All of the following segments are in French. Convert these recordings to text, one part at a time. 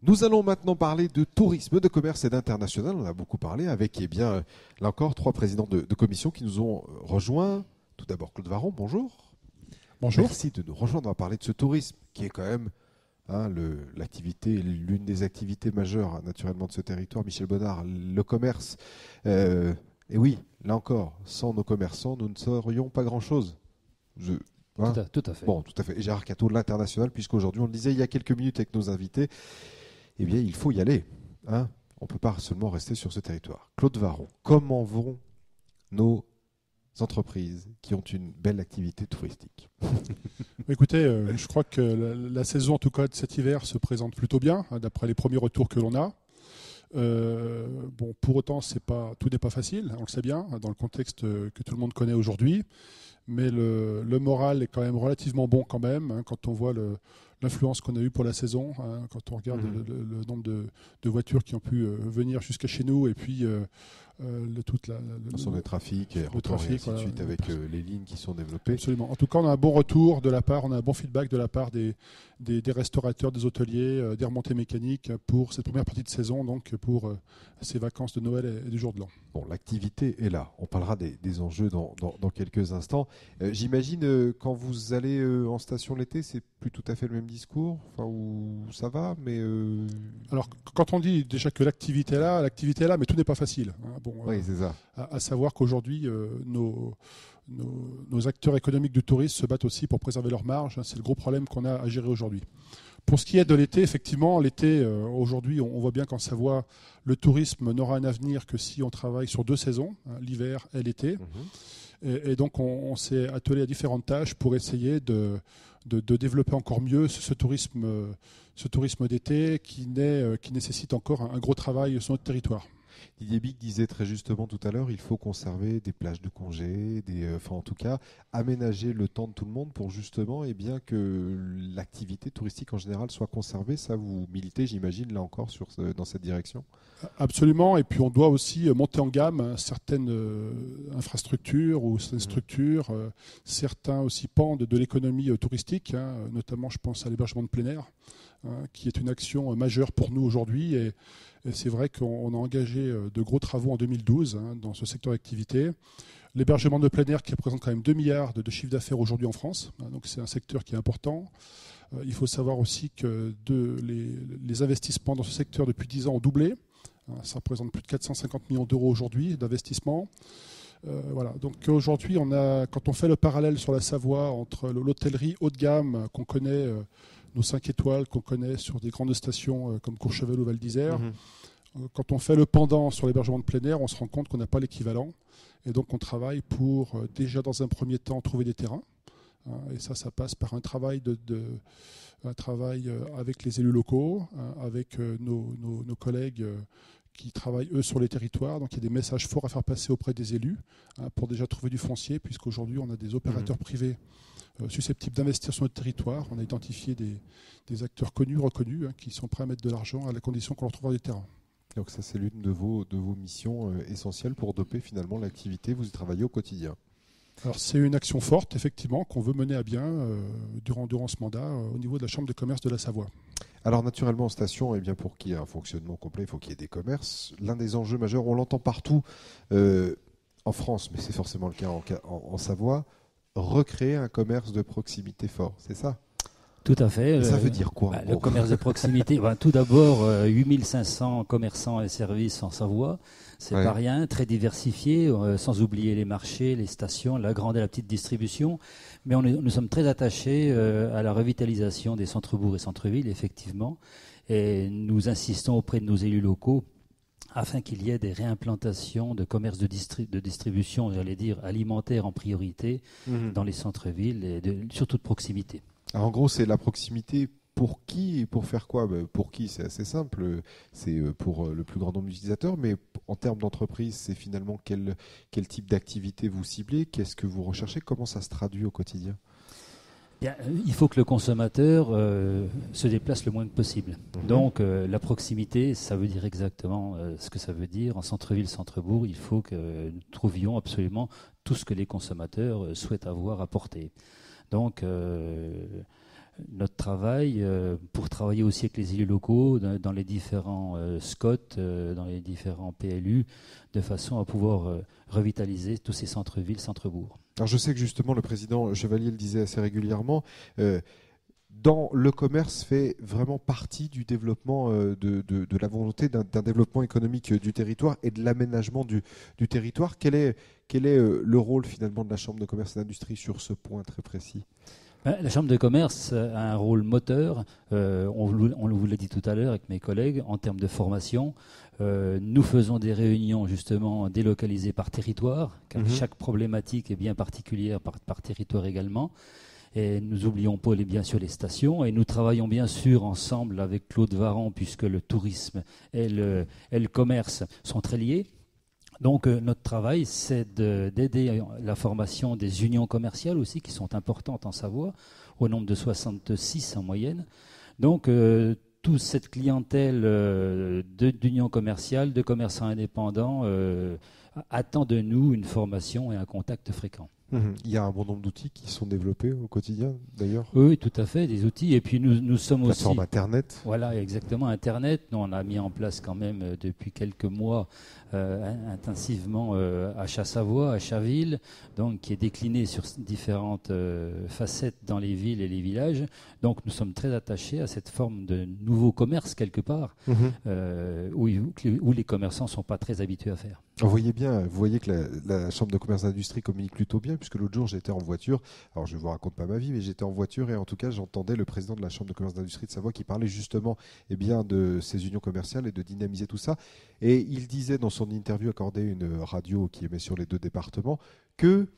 Nous allons maintenant parler de tourisme, de commerce et d'international. On a beaucoup parlé avec, là encore, 3 présidents de commission qui nous ont rejoints. Tout d'abord, Claude Varron, bonjour. Bonjour. Merci de nous rejoindre. On va parler de ce tourisme qui est quand même l'une des activités majeures, naturellement, de ce territoire. Michel Bonnard, le commerce. Et oui, là encore, sans nos commerçants, nous ne serions pas grand-chose. Tout à fait. Bon, tout à fait. Et Gérard Cateau de l'International, puisqu'aujourd'hui, on le disait il y a quelques minutes avec nos invités, eh bien, il faut y aller. On ne peut pas seulement rester sur ce territoire. Claude Varron, comment vont nos entreprises qui ont une belle activité touristique? Écoutez, je crois que la saison, en tout cas de cet hiver, se présente plutôt bien, d'après les premiers retours que l'on a. Pour autant, tout n'est pas facile, on le sait bien, dans le contexte que tout le monde connaît aujourd'hui. Mais le moral est quand même relativement bon quand même, quand on voit l'influence qu'on a eue pour la saison, quand on regarde le nombre de voitures qui ont pu venir jusqu'à chez nous, et puis sur le trafic, et ainsi de suite, avec les lignes qui sont développées. Absolument. En tout cas, on a un bon retour de la part, on a un bon feedback de la part des restaurateurs, des hôteliers, des remontées mécaniques pour cette première partie de saison, donc pour ces vacances de Noël et du jour de l'an. Bon, l'activité est là. On parlera des enjeux dans quelques instants. J'imagine quand vous allez en station l'été, c'est plus tout à fait le même discours, où ça va, mais... Alors, quand on dit déjà que l'activité est là, mais tout n'est pas facile. Oui, c'est ça. À savoir qu'aujourd'hui, nos acteurs économiques du tourisme se battent aussi pour préserver leurs marges. C'est le gros problème qu'on a à gérer aujourd'hui. Pour ce qui est de l'été, effectivement, aujourd'hui, on voit bien qu'en Savoie, le tourisme n'aura un avenir que si on travaille sur 2 saisons, l'hiver et l'été. Et donc, on s'est attelé à différentes tâches pour essayer de développer encore mieux ce tourisme d'été qui nécessite encore un gros travail sur notre territoire. Didier Bic disait très justement tout à l'heure, il faut conserver des plages de congés, en tout cas aménager le temps de tout le monde pour justement que l'activité touristique en général soit conservée. Ça, vous militez, j'imagine, là encore dans cette direction? Absolument, et puis on doit aussi monter en gamme certaines infrastructures ou certaines structures, certains aussi pans de l'économie touristique, notamment je pense à l'hébergement de plein air, qui est une action majeure pour nous aujourd'hui. Et c'est vrai qu'on a engagé de gros travaux en 2012 dans ce secteur d'activité. L'hébergement de plein air qui représente quand même 2 milliards de chiffre d'affaires aujourd'hui en France, donc c'est un secteur qui est important. Il faut savoir aussi que les investissements dans ce secteur depuis 10 ans ont doublé. Ça représente plus de 450 millions d'euros aujourd'hui d'investissement. Donc aujourd'hui, quand on fait le parallèle sur la Savoie entre l'hôtellerie haut de gamme qu'on connaît, nos 5 étoiles qu'on connaît sur des grandes stations comme Courchevel ou Val d'Isère, quand on fait le pendant sur l'hébergement de plein air, on se rend compte qu'on n'a pas l'équivalent. Et donc on travaille pour déjà dans un premier temps trouver des terrains. Et ça passe par un travail avec les élus locaux, avec nos collègues qui travaillent eux sur les territoires. Donc il y a des messages forts à faire passer auprès des élus pour déjà trouver du foncier, puisqu'aujourd'hui on a des opérateurs privés susceptibles d'investir sur notre territoire. On a identifié des acteurs connus, reconnus, qui sont prêts à mettre de l'argent à la condition qu'on leur trouvera des terrains. Donc ça, c'est l'une de vos missions essentielles pour doper finalement l'activité. Vous y travaillez au quotidien. Alors c'est une action forte, effectivement, qu'on veut mener à bien durant ce mandat au niveau de la Chambre de commerce de la Savoie. Alors naturellement, en station, pour qu'il y ait un fonctionnement complet, il faut qu'il y ait des commerces. L'un des enjeux majeurs, on l'entend partout en France, mais c'est forcément le cas en Savoie, recréer un commerce de proximité fort, c'est ça? Tout à fait. Ça veut dire quoi? Le commerce de proximité, tout d'abord, 8500 commerçants et services en Savoie, c'est pas rien, très diversifié, sans oublier les marchés, les stations, la grande et la petite distribution. Mais nous sommes très attachés à la revitalisation des centres-bourgs et centres-villes, effectivement. Et nous insistons auprès de nos élus locaux afin qu'il y ait des réimplantations de commerces de distribution, j'allais dire alimentaire en priorité, dans les centres-villes et surtout de proximité. Alors en gros, c'est la proximité pour qui et pour faire quoi? Pour qui, c'est assez simple, c'est pour le plus grand nombre d'utilisateurs, mais en termes d'entreprise, c'est finalement quel type d'activité vous ciblez? Qu'est-ce que vous recherchez? Comment ça se traduit au quotidien? Bien, il faut que le consommateur se déplace le moins possible. Donc la proximité, ça veut dire exactement ce que ça veut dire. En centre-ville, centre-bourg, il faut que nous trouvions absolument tout ce que les consommateurs souhaitent avoir à porter. Donc notre travail pour travailler aussi avec les élus locaux dans les différents SCOT, dans les différents PLU, de façon à pouvoir revitaliser tous ces centres-villes, centres-bourgs. Alors je sais que justement le président Chevalier le disait assez régulièrement, le commerce fait vraiment partie du développement, de la volonté d'un développement économique du territoire et de l'aménagement du territoire. Quel est le rôle finalement de la Chambre de commerce et d'industrie sur ce point très précis ? La Chambre de commerce a un rôle moteur, on vous l'a dit tout à l'heure avec mes collègues, en termes de formation. Nous faisons des réunions justement délocalisées par territoire, car chaque problématique est bien particulière par territoire également. Et nous n'oublions pas bien sûr les stations, et nous travaillons bien sûr ensemble avec Claude Varron, puisque le tourisme et le commerce sont très liés. Donc notre travail, c'est d'aider la formation des unions commerciales aussi, qui sont importantes en Savoie, au nombre de 66 en moyenne. Donc toute cette clientèle d'unions commerciales, de commerçants indépendants, attend de nous une formation et un contact fréquent. Il y a un bon nombre d'outils qui sont développés au quotidien, d'ailleurs. Oui, tout à fait, des outils. Et puis nous sommes aussi... Plateforme Internet. Voilà, exactement, Internet. Nous, on a mis en place quand même depuis quelques mois intensivement Achat Savoie, Achat Ville, donc qui est décliné sur différentes facettes dans les villes et les villages. Donc nous sommes très attachés à cette forme de nouveau commerce quelque part, où les commerçants ne sont pas très habitués à faire. Vous voyez que la Chambre de commerce et d'industrie communique plutôt bien, puisque l'autre jour j'étais en voiture, alors je ne vous raconte pas ma vie, mais j'étais en voiture et en tout cas j'entendais le président de la Chambre de commerce et d'industrie de Savoie qui parlait justement de ces unions commerciales et de dynamiser tout ça. Et il disait dans son interview accordée à une radio qui émet sur les 2 départements que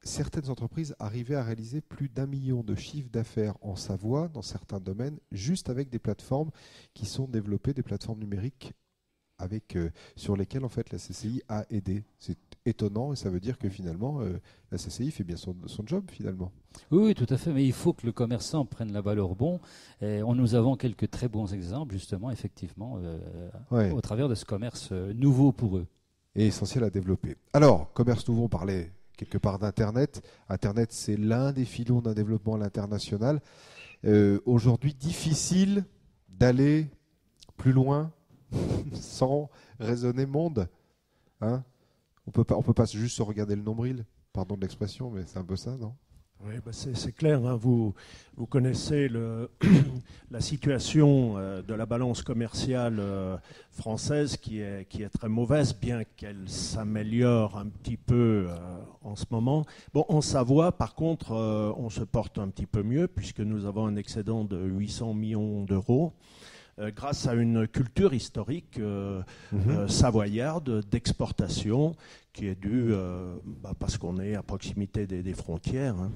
certaines entreprises arrivaient à réaliser plus d'1 million de chiffres d'affaires en Savoie dans certains domaines, juste avec des plateformes qui sont développées, des plateformes numériques sur lesquelles en fait la CCI a aidé. C'est étonnant et ça veut dire que finalement la CCI fait bien son job finalement. Oui, tout à fait, mais il faut que le commerçant prenne la balle au rebond. Et nous avons quelques très bons exemples justement, effectivement, au travers de ce commerce nouveau pour eux. Et essentiel à développer. Alors, commerce nouveau, on parlait quelque part d'Internet. Internet, c'est l'un des filons d'un développement à l'international. Aujourd'hui, difficile d'aller plus loin sans raisonner monde, hein. On peut pas juste se regarder le nombril, pardon de l'expression, mais c'est un peu ça, non ? Oui, c'est clair, hein. Vous connaissez la situation de la balance commerciale française qui est très mauvaise, bien qu'elle s'améliore un petit peu en ce moment. Bon, en Savoie, par contre, on se porte un petit peu mieux, puisque nous avons un excédent de 800 millions d'euros. Grâce à une culture historique savoyarde d'exportation qui est due parce qu'on est à proximité des frontières. Hein.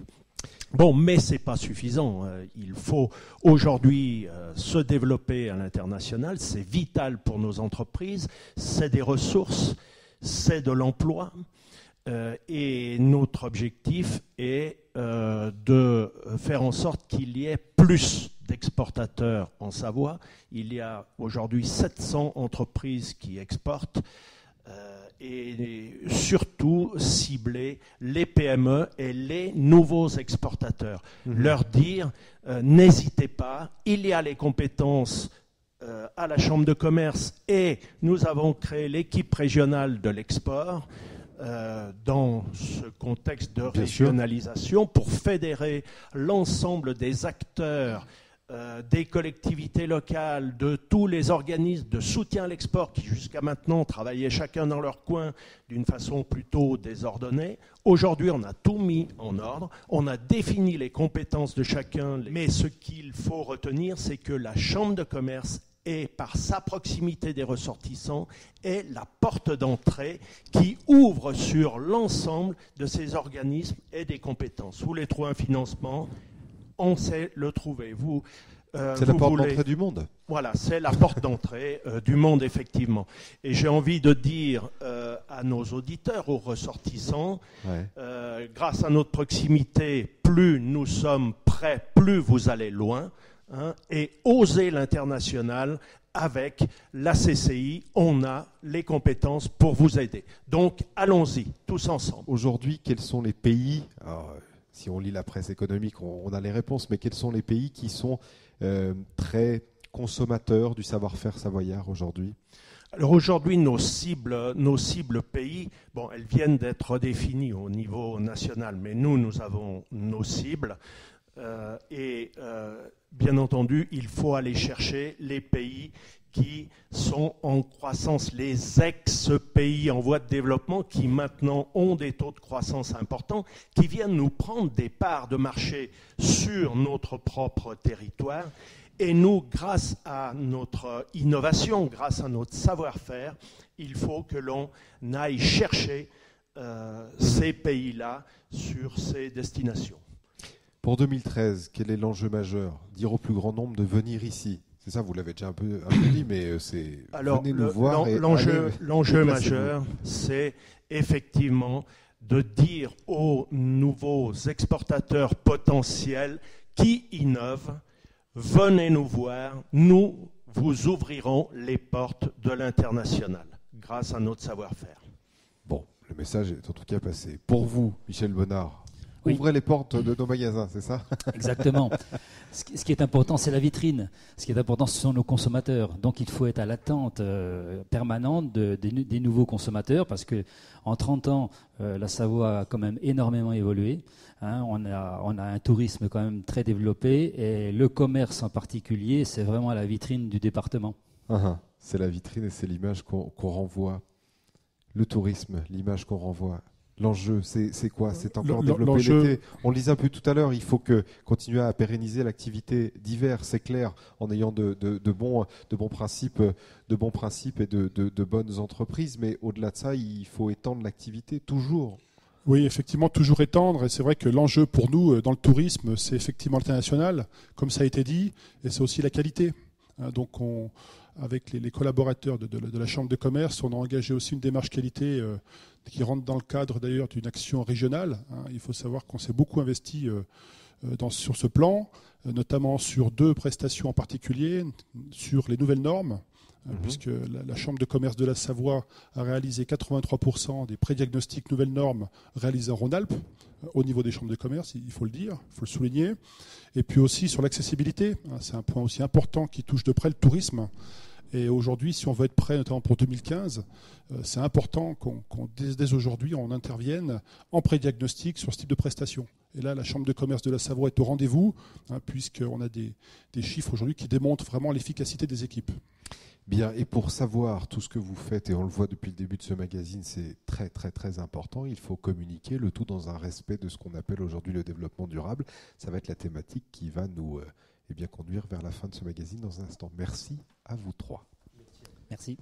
Bon, mais ce n'est pas suffisant. Il faut aujourd'hui se développer à l'international. C'est vital pour nos entreprises. C'est des ressources, c'est de l'emploi. Et notre objectif est de faire en sorte qu'il y ait plus d'exportateurs en Savoie. Il y a aujourd'hui 700 entreprises qui exportent et surtout cibler les PME et les nouveaux exportateurs. Leur dire, n'hésitez pas, il y a les compétences à la Chambre de commerce et nous avons créé l'équipe régionale de l'export dans ce contexte de régionalisation pour fédérer l'ensemble des acteurs, des collectivités locales, de tous les organismes de soutien à l'export qui jusqu'à maintenant travaillaient chacun dans leur coin d'une façon plutôt désordonnée. Aujourd'hui, on a tout mis en ordre, on a défini les compétences de chacun, mais ce qu'il faut retenir, c'est que la Chambre de commerce et par sa proximité des ressortissants, est la porte d'entrée qui ouvre sur l'ensemble de ces organismes et des compétences. Vous voulez trouver un financement, on sait le trouver. C'est la porte d'entrée du monde. Voilà, c'est la porte d'entrée du monde, effectivement. Et j'ai envie de dire à nos auditeurs, aux ressortissants, grâce à notre proximité, plus nous sommes prêts, plus vous allez loin. Hein, et oser l'international avec la CCI, on a les compétences pour vous aider. Donc allons-y, tous ensemble. Aujourd'hui, quels sont les pays, si on lit la presse économique, on a les réponses, mais quels sont les pays qui sont très consommateurs du savoir-faire savoyard aujourd'hui ? Alors aujourd'hui, nos cibles pays, bon, elles viennent d'être redéfinies au niveau national, mais nous avons nos cibles. Bien entendu, il faut aller chercher les pays qui sont en croissance, les ex-pays en voie de développement qui maintenant ont des taux de croissance importants, qui viennent nous prendre des parts de marché sur notre propre territoire. Et nous, grâce à notre innovation, grâce à notre savoir-faire, il faut que l'on aille chercher ces pays-là sur ces destinations. Pour 2013, quel est l'enjeu majeur ? Dire au plus grand nombre de venir ici. C'est ça, vous l'avez déjà un peu dit, mais c'est venez nous voir. L'enjeu majeur, c'est effectivement de dire aux nouveaux exportateurs potentiels qui innovent, venez nous voir, nous vous ouvrirons les portes de l'international grâce à notre savoir-faire. Bon, le message est en tout cas passé. Pour vous, Michel Bonnard, oui. Ouvrez les portes de nos magasins, c'est ça ? Exactement. Ce qui est important, c'est la vitrine. Ce qui est important, ce sont nos consommateurs. Donc il faut être à l'attente permanente des nouveaux consommateurs parce qu'en 30 ans, la Savoie a quand même énormément évolué. Hein, on a un tourisme quand même très développé et le commerce en particulier, c'est vraiment la vitrine du département. C'est la vitrine et c'est l'image qu'on renvoie. Le tourisme, l'image qu'on renvoie. L'enjeu, c'est quoi ? C'est encore développer l'été. On le disait un peu tout à l'heure, il faut continuer à pérenniser l'activité d'hiver, c'est clair, en ayant de bons principes et de bonnes entreprises. Mais au-delà de ça, il faut étendre l'activité toujours. Oui, effectivement, toujours étendre. Et c'est vrai que l'enjeu pour nous, dans le tourisme, c'est effectivement l'international, comme ça a été dit, et c'est aussi la qualité. Donc, avec les collaborateurs de la Chambre de commerce, on a engagé aussi une démarche qualité qui rentre dans le cadre d'ailleurs d'une action régionale. Il faut savoir qu'on s'est beaucoup investi sur ce plan, notamment sur 2 prestations en particulier, sur les nouvelles normes, puisque la Chambre de commerce de la Savoie a réalisé 83% des prédiagnostics nouvelles normes réalisés en Rhône-Alpes, au niveau des chambres de commerce, il faut le dire, il faut le souligner. Et puis aussi sur l'accessibilité, c'est un point aussi important qui touche de près le tourisme. Et aujourd'hui, si on veut être prêt, notamment pour 2015, c'est important dès aujourd'hui, on intervienne en prédiagnostic sur ce type de prestations. Et là, la Chambre de commerce de la Savoie est au rendez-vous, puisqu'on a des chiffres aujourd'hui qui démontrent vraiment l'efficacité des équipes. Bien, et pour savoir tout ce que vous faites, et on le voit depuis le début de ce magazine, c'est très très très important, il faut communiquer, le tout dans un respect de ce qu'on appelle aujourd'hui le développement durable. Ça va être la thématique qui va nous conduire vers la fin de ce magazine dans un instant. Merci à vous 3. Merci.